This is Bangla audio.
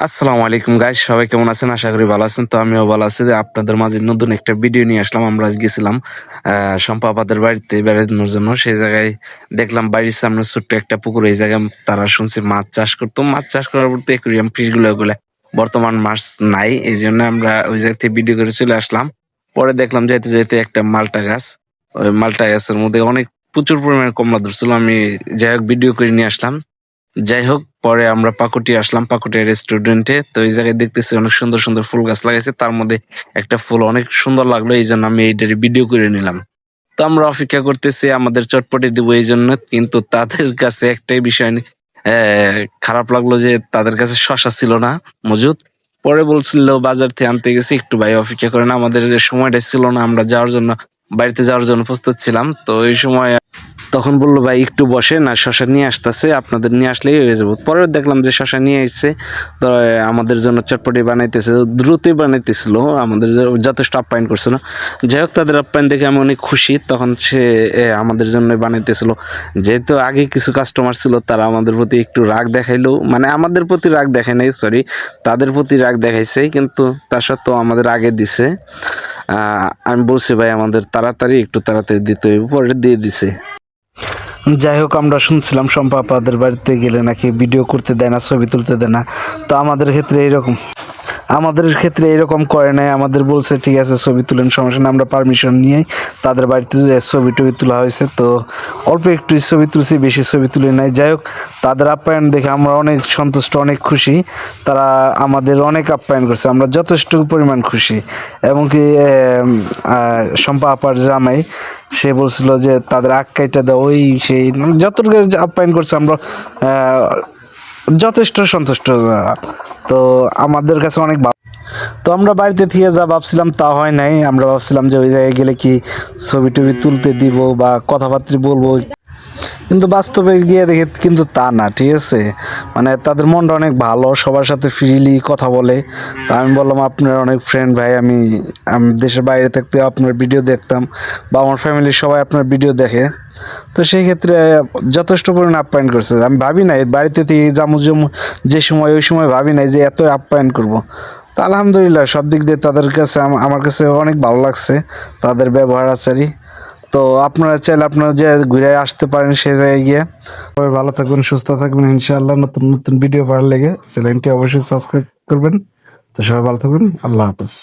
আসসালামু আলাইকুম গাইস, সবাই কেমন আছেন? আশা করি ভালো আছেন। তো আমিও ভালো আছি। যে আপনাদের মাঝে নতুন একটা ভিডিও নিয়ে আসলাম। আমরা আজ গেছিলাম শম্পা আপাদের বাড়িতে বেড়ানোর জন্য। সেই জায়গায় দেখলাম বাড়ির সামনে ছোট্ট একটা পুকুর। এই জায়গায় তারা শুনছি মাছ চাষ করতো। মাছ চাষ করার পর একুরিয়াম ফিশ গুলো ওগুলা বর্তমান মাছ নাই, এই জন্য আমরা ওই জায়গা থেকে ভিডিও করে চলে আসলাম। পরে দেখলাম যাইতে যাইতে একটা মালটা গাছ, ওই মালটা গাছের মধ্যে অনেক প্রচুর পরিমাণে কমলা ধরছিল। আমি যাই হোক ভিডিও করে নিয়ে আসলাম। যাই হোক, পরে আমরা পাকুটি আসলাম, পাকুটিয়া রেস্টুরেন্টে। তো এই জায়গায় দেখতেছি অনেক সুন্দর সুন্দর ফুল গাছ লাগাইছে। তার মধ্যে একটা ফুল অনেক সুন্দর লাগলো, এই জন্য আমি এইটার ভিডিও করে নিলাম। তো আমরা অপেক্ষা করতেছি আমাদের চটপটি দিব এই জন্য, কিন্তু তাদের কাছে একটাই বিষয় খারাপ লাগলো যে তাদের কাছে শশা ছিল না মজুদ। পরে বলছিল বাজার থেকে আনতে গেছি, একটু ভাই অপেক্ষা করেন, আমাদের সময়টা ছিল না, আমরা যাওয়ার জন্য বাড়িতে যাওয়ার জন্য প্রস্তুত ছিলাম। তো এই সময় তখন বললো ভাই একটু বসে না, শশা নিয়ে আসতেছে, আপনাদের নিয়ে আসলেই হয়ে যাবো। পরে দেখলাম যে শশা নিয়ে এসছে। তো আমাদের জন্য চটপটি বানাইতেছে, দ্রুতই বানাইতেছিল, আমাদের যথেষ্ট আপ্যায়ন করছিল। যাই হোক, তাদের আপ্যায়ন দেখে আমি অনেক খুশি। তখন সে আমাদের জন্য বানাইতেছিল। যেহেতু আগে কিছু কাস্টমার ছিল, তারা আমাদের প্রতি একটু রাগ দেখাইলো, মানে আমাদের প্রতি রাগ দেখায় নাই, সরি, তাদের প্রতি রাগ দেখাইছে, কিন্তু তা সত্ত্বেও আমাদের আগে দিছে। আমি বলছি ভাই আমাদের একটু তাড়াতাড়ি দিতে হইব, পরে দিয়ে দিছে। যাই হোক, আমরা শুনছিলাম শম্পা আপাদের বাড়িতে গেলে নাকি ভিডিও করতে দেয় না, ছবি তুলতে দেয় না। তো আমাদের ক্ষেত্রে এরকম করে নাই। আমাদের বলছে ঠিক আছে ছবি তুলেন, সমস্যা নেই। আমরা পারমিশন নিয়ে তাদের বাড়িতে ছবি টবি তোলা হয়েছে। তো অল্প একটু ছবি তুলছি, বেশি ছবি তুলে নাই। যাই হোক, তাদের আপ্যায়ন দেখে আমরা অনেক সন্তুষ্ট, অনেক খুশি। তারা আমাদের অনেক আপ্যায়ন করছে, আমরা যথেষ্ট পরিমাণ খুশি। এবং কি শম্পা আপার জামাই সে বলছিল যে তাদের আক্কাইটা দেওয়া, ওই সেই যতটুকু আপ্যায়ন করছে আমরা যথেষ্ট সন্তুষ্ট। তো আমাদের কাছে অনেক তো আমরা বাড়িতে থেকে যা ভাবছিলাম তা হয় নাই। আমরা ভাবছিলাম যে ওই জায়গায় গেলে কি ছবি টবি তুলতে দিব বা কথাবার্তা বলবো, কিন্তু বাস্তবে গিয়ে দেখে কিন্তু তা না, ঠিক আছে। মানে তাদের মনটা অনেক ভালো, সবার সাথে ফ্রিলি কথা বলে। তা আমি বললাম আপনার অনেক ফ্রেন্ড ভাই, আমি দেশের বাইরে থাকতে আপনার ভিডিও দেখতাম, বা আমার ফ্যামিলির সবাই আপনার ভিডিও দেখে। তো সেই ক্ষেত্রে যথেষ্ট পরিমাণে আপ্যায়ন করছে। আমি ভাবি নাই বাড়িতে থেকে যে সময় ওই সময় ভাবি নাই যে এত আপ্যায়ন করব। তো আলহামদুলিল্লাহ সব দিক দিয়ে তাদের কাছে আমার কাছে অনেক ভালো লাগছে তাদের ব্যবহার আচারই। তো আপনারা চাইলে আপনারা যে ঘুরে আসতে পারেন সেই জায়গায় গিয়ে। সবাই ভালো থাকবেন, সুস্থ থাকবেন ইনশাআল্লাহ। নতুন নতুন ভিডিও পাওয়ার লেগে চ্যানেলটি অবশ্যই সাবস্ক্রাইব করবেন। তো সবাই ভালো থাকবেন, আল্লাহ হাফেজ।